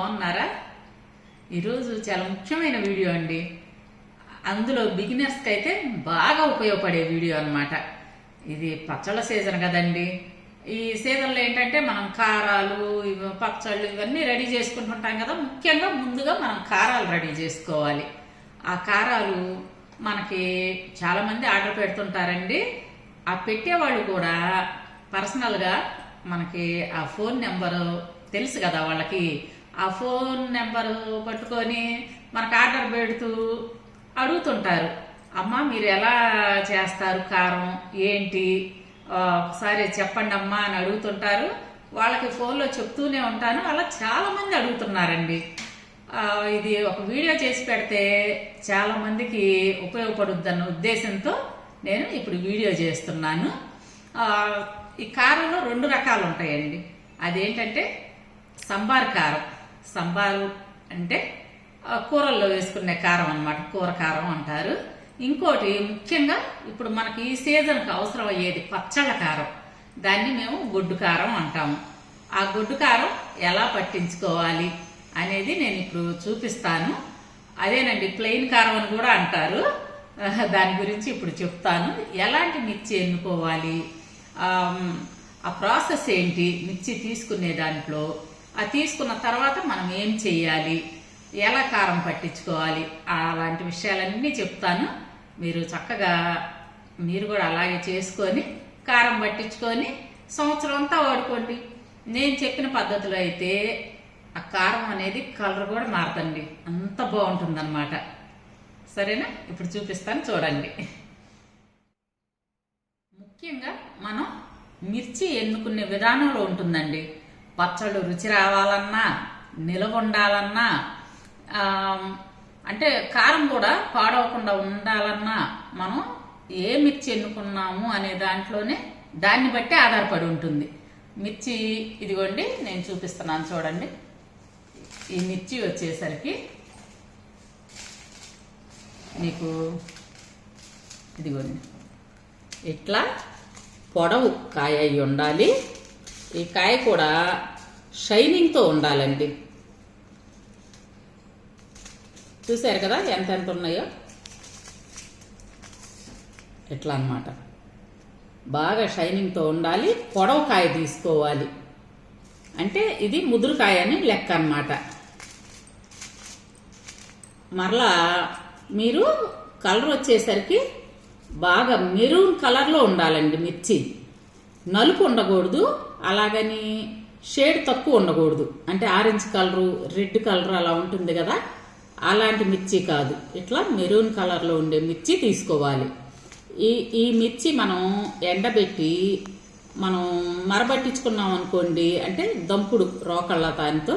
బాగున్నారా? ఈరోజు చాలా ముఖ్యమైన వీడియో అండి. అందులో బిగినర్స్కి అయితే బాగా ఉపయోగపడే వీడియో అన్నమాట. ఇది పచ్చళ్ళ సీజన్ కదండి. ఈ సీజన్లో ఏంటంటే మనం కారాలు పచ్చళ్ళు ఇవన్నీ రెడీ చేసుకుంటుంటాం కదా. ముఖ్యంగా ముందుగా మనం కారాలు రెడీ చేసుకోవాలి. ఆ కారాలు మనకి చాలామంది ఆర్డర్ పెడుతుంటారండి. ఆ పెట్టేవాళ్ళు కూడా పర్సనల్గా మనకి ఆ ఫోన్ నెంబరు తెలుసు కదా వాళ్ళకి. ఆ ఫోన్ నెంబరు పట్టుకొని మనకు ఆర్డర్ పెడుతూ అడుగుతుంటారు, అమ్మ మీరు ఎలా చేస్తారు కారం ఏంటి ఒకసారి చెప్పండి అమ్మా అని అడుగుతుంటారు. వాళ్ళకి ఫోన్లో చెప్తూనే ఉంటాను. అలా చాలామంది అడుగుతున్నారండి. ఇది ఒక వీడియో చేసి పెడితే చాలామందికి ఉపయోగపడుద్దన్న ఉద్దేశంతో నేను ఇప్పుడు వీడియో చేస్తున్నాను. ఈ కారంలో 2 రకాలు ఉంటాయండి. అదేంటంటే సంబార్ కారం. సంబారు అంటే కూరల్లో వేసుకునే కారం అన్నమాట, కూర కారం అంటారు. ఇంకోటి ముఖ్యంగా ఇప్పుడు మనకి ఈ సీజన్కి అవసరం అయ్యేది పచ్చళ్ళ కారం. దాన్ని మేము గొడ్డు కారం అంటాము. ఆ గొడ్డు కారం ఎలా పట్టించుకోవాలి అనేది నేను ఇప్పుడు చూపిస్తాను. అదేనండి ప్లెయిన్ కారం అని కూడా అంటారు. దాని గురించి ఇప్పుడు చెప్తాను. ఎలాంటి మిర్చి ఎన్నుకోవాలి, ఆ ప్రాసెస్ ఏంటి, మిర్చి తీసుకునే దాంట్లో ఆ తీసుకున్న తర్వాత మనం ఏం చేయాలి, ఎలా కారం పట్టించుకోవాలి, అలాంటి విషయాలన్నీ చెప్తాను. మీరు చక్కగా మీరు కూడా అలాగే చేసుకొని కారం పట్టించుకొని సంవత్సరం అంతా వాడుకోండి. నేను చెప్పిన పద్ధతిలో అయితే ఆ కారం అనేది కలర్ కూడా మారుతండి, అంత బాగుంటుంది అన్నమాట. సరేనా? ఇప్పుడు చూపిస్తాను చూడండి. ముఖ్యంగా మనం మిర్చి ఎన్నుకునే విధానంలో ఉంటుందండి. పచ్చళ్ళు రుచి రావాలన్నా, నిలవ ఉండాలన్నా, అంటే కారం కూడా పాడవకుండా ఉండాలన్నా మనం ఏ మిర్చి ఎన్నుకున్నాము అనే దాంట్లోనే దాన్ని బట్టి ఆధారపడి ఉంటుంది. మిర్చి ఇదిగోండి నేను చూపిస్తున్నాను చూడండి. ఈ మిర్చి వచ్చేసరికి మీకు ఇదిగోండి ఇట్లా పొడవు కాయ అయి ఉండాలి. ఈ కాయ కూడా షైనింగ్తో ఉండాలండి. చూసారు కదా ఎంతెంత ఉన్నాయో. ఎట్లా అన్నమాట, బాగా షైనింగ్తో ఉండాలి. పొడవు కాయ తీసుకోవాలి. అంటే ఇది ముదురుకాయ అని లెక్క అన్నమాట. మరలా మీరు కలర్ వచ్చేసరికి బాగా మెరూన్ కలర్లో ఉండాలండి మిర్చి. నలుపు ఉండకూడదు, అలాగని షేడ్ తక్కువ ఉండకూడదు. అంటే ఆరెంజ్ కలరు, రెడ్ కలర్ అలా ఉంటుంది కదా, అలాంటి మిర్చి కాదు. ఇట్లా మెరూన్ కలర్లో ఉండే మిర్చి తీసుకోవాలి. ఈ మిర్చి మనం ఎండబెట్టి మనం మరపట్టించుకున్నాం అనుకోండి, అంటే దంపుడు రోకళ్ళ దానితో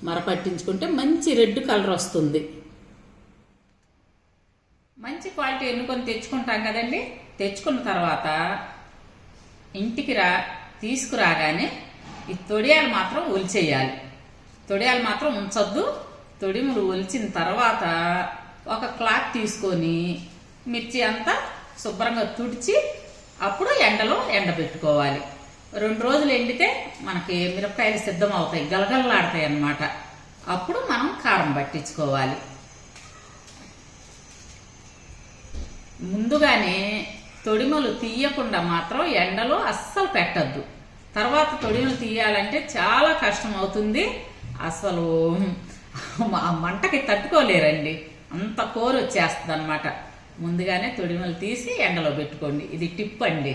మరపట్టించుకుంటే మంచి రెడ్ కలర్ వస్తుంది. మంచి క్వాలిటీ ఎన్నుకొని తెచ్చుకుంటాం కదండి. తెచ్చుకున్న తర్వాత ఇంటికి తీసుకురాగానే ఈ తొడియాలు మాత్రం ఒలిచేయాలి. తొడియాలు మాత్రం ఉంచొద్దు. తొడిములు ఒలిచిన తర్వాత ఒక క్లాత్ తీసుకొని మిర్చి అంతా శుభ్రంగా తుడిచి అప్పుడు ఎండలో ఎండబెట్టుకోవాలి. 2 రోజులు ఎండితే మనకి మిరపకాయలు సిద్ధం అవుతాయి, గలగలలాడతాయి అన్నమాట. అప్పుడు మనం కారం పట్టించుకోవాలి. ముందుగానే తొడిమలు తీయకుండా మాత్రం ఎండలో అస్సలు పెట్టద్దు. తర్వాత తొడిమలు తీయాలంటే చాలా కష్టం అవుతుంది. అసలు ఆ మంటకి తట్టుకోలేరండి, అంత కోరు వచ్చేస్తుంది అన్నమాట. ముందుగానే తొడిమలు తీసి ఎండలో పెట్టుకోండి. ఇది టిప్ అండి.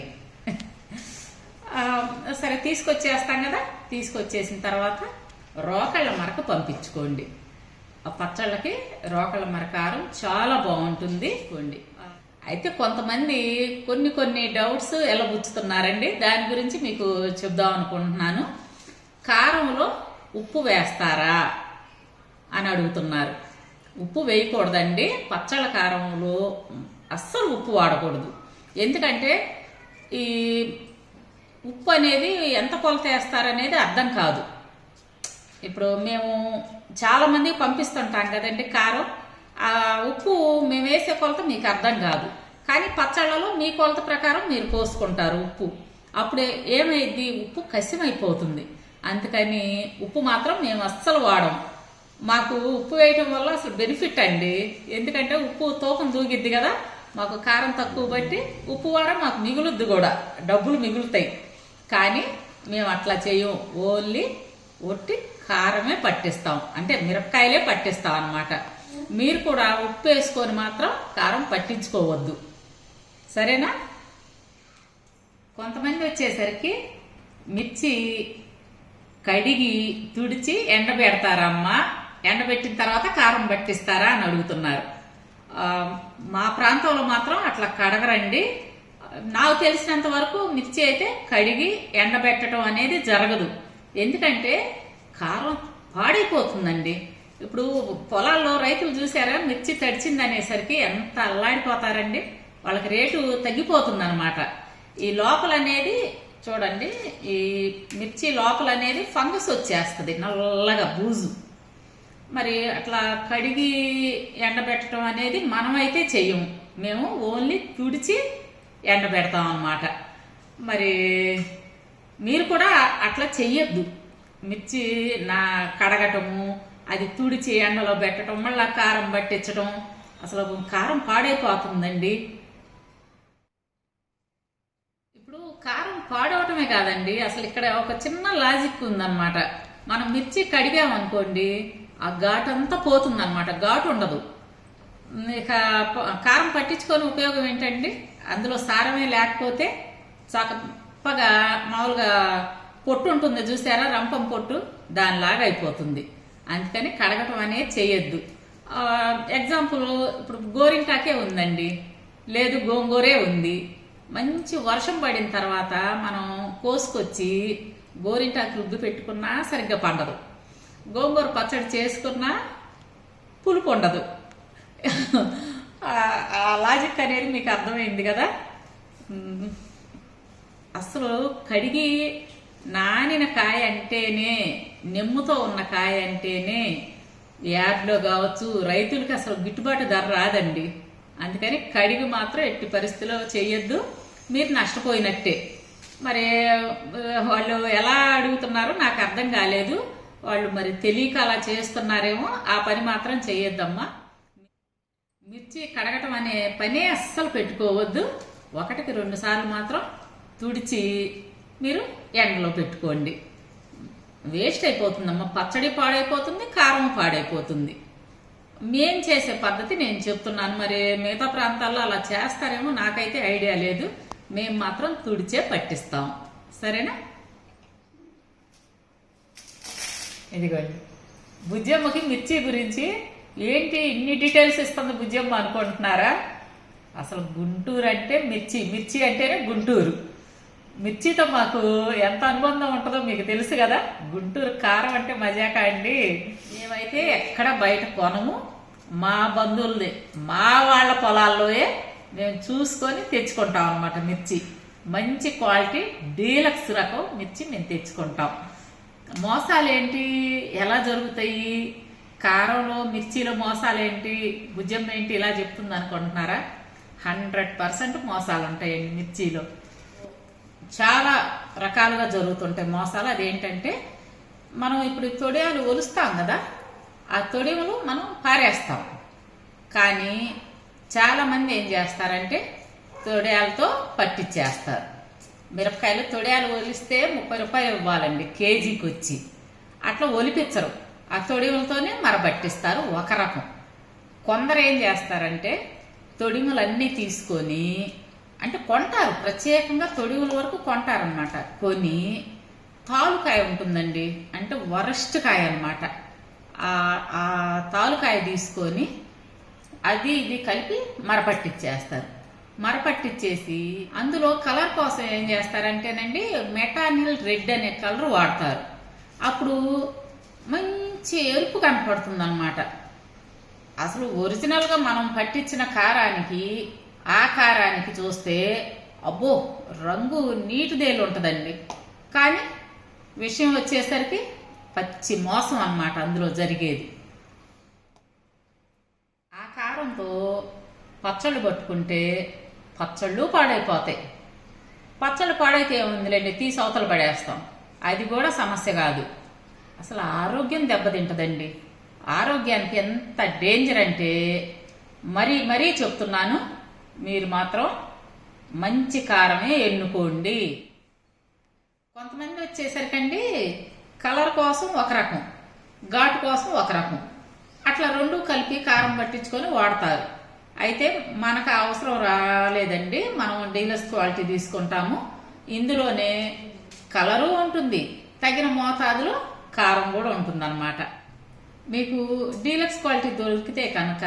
సరే తీసుకొచ్చేస్తాం కదా. తీసుకొచ్చేసిన తర్వాత రోకళ్ళ మరక పంపించుకోండి. ఆ పచ్చళ్ళకి రోకళ్ళ మరకారం చాలా బాగుంటుంది. అయితే కొంతమంది కొన్ని డౌట్స్ ఎలా బుచ్చుతున్నారండి. దాని గురించి మీకు చెప్దాం అనుకుంటున్నాను. కారంలో ఉప్పు వేస్తారా అని అడుగుతున్నారు. ఉప్పు వేయకూడదండి. పచ్చళ్ళ కారంలో అస్సలు ఉప్పు వాడకూడదు. ఎందుకంటే ఈ ఉప్పు అనేది ఎంత కొలత వేస్తారనేది అర్థం కాదు. ఇప్పుడు మేము చాలామందికి పంపిస్తుంటాం కదండి కారం. ఆ ఉప్పు మేము వేసే కొలత మీకు అర్థం కాదు, కానీ పచ్చళ్ళలో మీ కొలత ప్రకారం మీరు పోసుకుంటారు ఉప్పు. అప్పుడే ఏమైంది, ఉప్పు కసిమైపోతుంది. అందుకని ఉప్పు మాత్రం మేము అస్సలు వాడం. మాకు ఉప్పు వేయటం వల్ల అసలు బెనిఫిట్ అండి. ఎందుకంటే ఉప్పు తూకం దూగిద్ది కదా, మాకు కారం తక్కువ బట్టి ఉప్పు వారం మాకు మిగులుద్ది కూడా, డబ్బులు మిగులుతాయి. కానీ మేము అట్లా చేయం, ఓన్లీ ఒట్టి కారమే పట్టిస్తాం, అంటే మిరపకాయలే పట్టిస్తాం అన్నమాట. మీరు కూడా ఉప్పు వేసుకొని మాత్రం కారం పట్టించుకోవద్దు, సరేనా? కొంతమంది వచ్చేసరికి మిర్చి కడిగి తుడిచి ఎండబెడతారమ్మా, ఎండబెట్టిన తర్వాత కారం పట్టిస్తారా అని అడుగుతున్నారు. మా ప్రాంతంలో మాత్రం అట్లా కడగరండి. నాకు తెలిసినంత వరకు మిర్చి అయితే కడిగి ఎండబెట్టడం అనేది జరగదు. ఎందుకంటే కారం పాడైపోతుందండి. ఇప్పుడు పొలాల్లో రైతులు చూసారా, మిర్చి తడిచింది అనేసరికి ఎంత అల్లాడిపోతారండి, వాళ్ళకి రేటు తగ్గిపోతుంది అనమాట. ఈ లోపల అనేది చూడండి, ఈ మిర్చి లోపల అనేది ఫంగస్ వచ్చేస్తుంది, నల్లగా బూజు. మరి అట్లా కడిగి ఎండబెట్టడం అనేది మనమైతే చెయ్యము, మేము ఓన్లీ తుడిచి ఎండబెడతాం అన్నమాట. మరి మీరు కూడా అట్లా చెయ్యొద్దు. మిర్చి కడగటము, అది తుడిచి ఎండలో పెట్టడం, మళ్ళీ కారం పట్టించడం, అసలు కారం పాడైపోతుందండి. ఇప్పుడు కారం పాడవటమే కాదండి, అసలు ఇక్కడ ఒక చిన్న లాజిక్ ఉందన్నమాట. మనం మిర్చి కడిగామనుకోండి, ఆ ఘాటు అంతా పోతుందన్నమాట, ఘాటు ఉండదు. ఇక కారం పట్టించుకొని ఉపయోగం ఏంటండి, అందులో సారమే లేకపోతే చక్కగా మామూలుగా పొట్టు ఉంటుంది చూసారా, రంపం పొట్టు, దానిలాగా అయిపోతుంది. అందుకని కడగటం అనేది చేయొద్దు. ఎగ్జాంపుల్ ఇప్పుడు గోరింటాకే ఉందండి, లేదు గోంగూరే ఉంది. మంచి వర్షం పడిన తర్వాత మనం కోసుకొచ్చి గోరింటాకు రుద్దు పెట్టుకున్నా సరిగ్గా పండదు, గోంగూర పచ్చడి చేసుకున్నా పులుపు ఉండదు. ఆ లాజిక్ అనేది మీకు అర్థమైంది కదా. అసలు కడిగి నానిన కాయ అంటేనే, నెమ్ముతో ఉన్న కాయ అంటేనే యార్డ్లో కావచ్చు రైతులకి అసలు గిట్టుబాటు ధర రాదండి. అందుకని కడిగి మాత్రం ఎట్టి పరిస్థితిలో చేయొద్దు, మీరు నష్టపోయినట్టే. మరి వాళ్ళు ఎలా అడుగుతున్నారో నాకు అర్థం కాలేదు, వాళ్ళు మరి తెలియక అలా చేస్తున్నారేమో. ఆ పని మాత్రం చేయొద్దమ్మా. మిర్చి కడగటం అనే పనే అస్సలు పెట్టుకోవద్దు. 1-2 సార్లు మాత్రం తుడిచి మీరు ఎండలో పెట్టుకోండి. వేస్ట్ అయిపోతుందమ్మా, పచ్చడి పాడైపోతుంది, కారం పాడైపోతుంది. మేం చేసే పద్ధతి నేను చెప్తున్నాను, మరి మిగతా ప్రాంతాల్లో అలా చేస్తారేమో నాకైతే ఐడియా లేదు. మేము మాత్రం తుడిచే పట్టిస్తాం, సరేనా? ఇదిగోండి బుజ్జమ్మకి మిర్చి గురించి ఏంటి ఇన్ని డీటెయిల్స్ ఇస్తుంది బుజ్జమ్మ అనుకుంటున్నారా? అసలు గుంటూరు అంటే మిర్చి, మిర్చి అంటేనే గుంటూరు. మిర్చితో మాకు ఎంత అనుబంధం ఉంటుందో మీకు తెలుసు కదా. గుంటూరు కారం అంటే మజాక అండి. మేమైతే ఎక్కడ బయట కొనము, మా బంధువులది, మా వాళ్ళ పొలాల్లోయే మేము చూసుకొని తెచ్చుకుంటాం అన్నమాట. మిర్చి మంచి క్వాలిటీ డీలక్స్ రకం మిర్చి మేము తెచ్చుకుంటాం. మోసాలేంటి, ఎలా జరుగుతాయి, కారంలో మిర్చిలో మోసాలేంటి, భుజం ఏంటి ఇలా చెప్తుంది అనుకుంటున్నారా? 100% మోసాలు ఉంటాయండి మిర్చిలో. చాలా రకాలుగా జరుగుతుంటాయి మోసాలు. అదేంటంటే మనం ఇప్పుడు తొడియాలు ఒలుస్తాం కదా, ఆ తొడిమలు మనం పారేస్తాం. కానీ చాలామంది ఏం చేస్తారంటే తొడియాలతో పట్టించేస్తారు. మిరపకాయలు తొడియాలు ఒలిస్తే 30 రూపాయలు ఇవ్వాలండి కేజీకి వచ్చి. అట్లా ఒలిపించరు, ఆ తొడిమలతోనే మరబట్టిస్తారు ఒక రకం. కొందరు ఏం చేస్తారంటే తొడిమలన్నీ తీసుకొని, అంటే కొంటారు, ప్రత్యేకంగా తొడిమల వరకు కొంటారనమాట. కొని తాలుకాయ ఉంటుందండి, అంటే వరస్ట్ కాయ అనమాట. ఆ తాలుకాయ తీసుకొని అది ఇది కలిపి మరపట్టించేస్తారు. మరపట్టించేసి అందులో కలర్ కోసం ఏం చేస్తారంటేనండి మెటానిల్ రెడ్ అనే కలర్ వాడతారు. అప్పుడు మంచి ఎరుపు కనపడుతుంది అనమాట. అసలు ఒరిజినల్గా మనం పట్టించిన కారానికి ఆ కారానికి చూస్తే అబ్బో రంగు నీటిదేలు ఉంటుందండి. కానీ విషయం వచ్చేసరికి పచ్చి మోసం అన్నమాట అందులో జరిగేది. ఆ కారంతో పచ్చళ్ళు పట్టుకుంటే పచ్చళ్ళు పాడైపోతాయి. పచ్చళ్ళు పాడైతే ఏముందిలేండి, తీసి అవతల పడేస్తాం, అది కూడా సమస్య కాదు. అసలు ఆరోగ్యం దెబ్బతింటదండి. ఆరోగ్యానికి ఎంత డేంజర్ అంటే మరీ మరీ చెప్తున్నాను. మీరు మాత్రం మంచి కారమే ఎన్నుకోండి. కొంతమంది వచ్చేసరికండి కలర్ కోసం ఒక రకం, ఘాటు కోసం ఒక రకం, అట్లా రెండు కలిపి కారం పట్టించుకొని వాడతారు. అయితే మనకు అవసరం రాలేదండి. మనం డీలక్స్ క్వాలిటీ తీసుకుంటాము. ఇందులోనే కలరు ఉంటుంది, తగిన మోతాదులో కారం కూడా ఉంటుందన్నమాట. మీకు డీలక్స్ క్వాలిటీ దొరికితే కనుక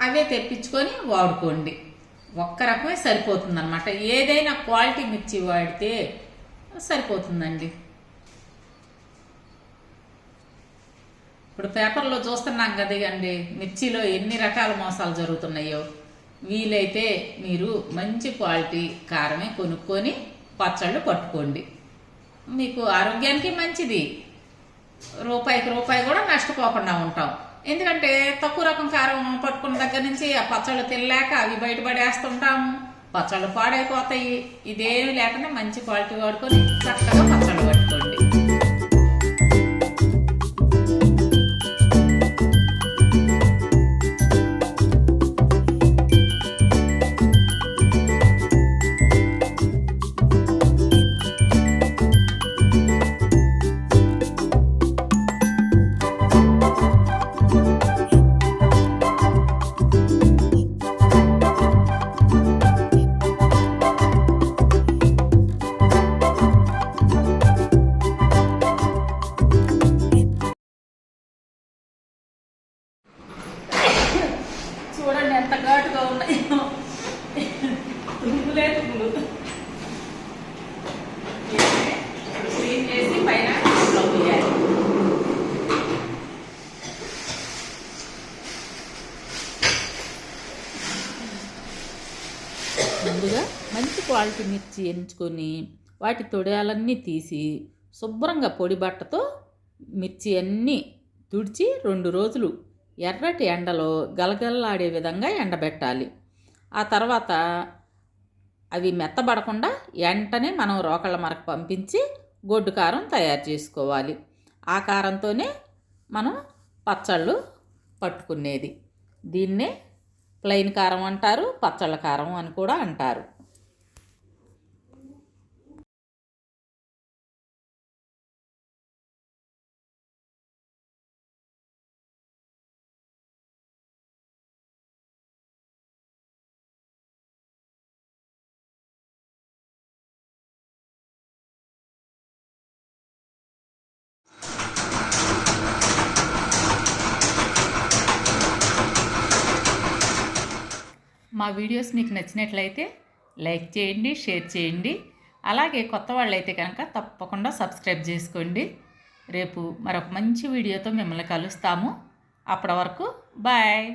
అవే తెప్పించుకొని వాడుకోండి. ఒక్క రకమే సరిపోతుందన్నమాట. ఏదైనా క్వాలిటీ మిర్చి వాడితే సరిపోతుందండి. ఇప్పుడు పేపర్లో చూస్తున్నాం కదండి మిర్చిలో ఎన్ని రకాల మోసాలు జరుగుతున్నాయో. వీలైతే మీరు మంచి క్వాలిటీ కారమే కొనుక్కొని పచ్చళ్ళు పట్టుకోండి. మీకు ఆరోగ్యానికి మంచిది. రూపాయికి రూపాయి కూడా నష్టపోకుండా ఉంటాం. ఎందుకంటే తక్కువ రకం కారం పట్టుకున్న దగ్గర నుంచి ఆ పచ్చళ్ళు తినలేక అవి బయటపడేస్తుంటాము, పచ్చళ్ళు పాడైపోతాయి. ఇదేమి లేకుండా మంచి క్వాలిటీ వాడుకొని చక్కగా పచ్చళ్ళు పట్టుకోండి. చూడండి ఎంత ఘాటుగా ఉన్నాయో, తుమ్ములే తుమ్ములు. క్లీన్ చేసి పైన వేయాలి. ముందుగా మంచి క్వాలిటీ మిర్చి ఎంచుకొని వాటి తొడియాలన్నీ తీసి శుభ్రంగా పొడి బట్టతో మిర్చి అన్నీ తుడిచి 2 రోజులు ఎర్రటి ఎండలో గలగలలాడే విధంగా ఎండబెట్టాలి. ఆ తర్వాత అవి మెత్తబడకుండా వెంటనే మనం రోకళ్ళ మరకు పంపించి గొడ్డు కారం తయారు చేసుకోవాలి. ఆ కారంతోనే మనం పచ్చళ్ళు పట్టుకునేది. దీన్నే ప్లెయిన్ కారం అంటారు, పచ్చళ్ళ కారం అని కూడా అంటారు. మా వీడియోస్ మీకు నచ్చినట్లయితే లైక్ చేయండి, షేర్ చేయండి. అలాగే కొత్త వాళ్ళైతే కనుక తప్పకుండా సబ్స్క్రైబ్ చేసుకోండి. రేపు మరొక మంచి వీడియోతో మిమ్మల్ని కలుస్తాము. అప్పటి వరకు బాయ్.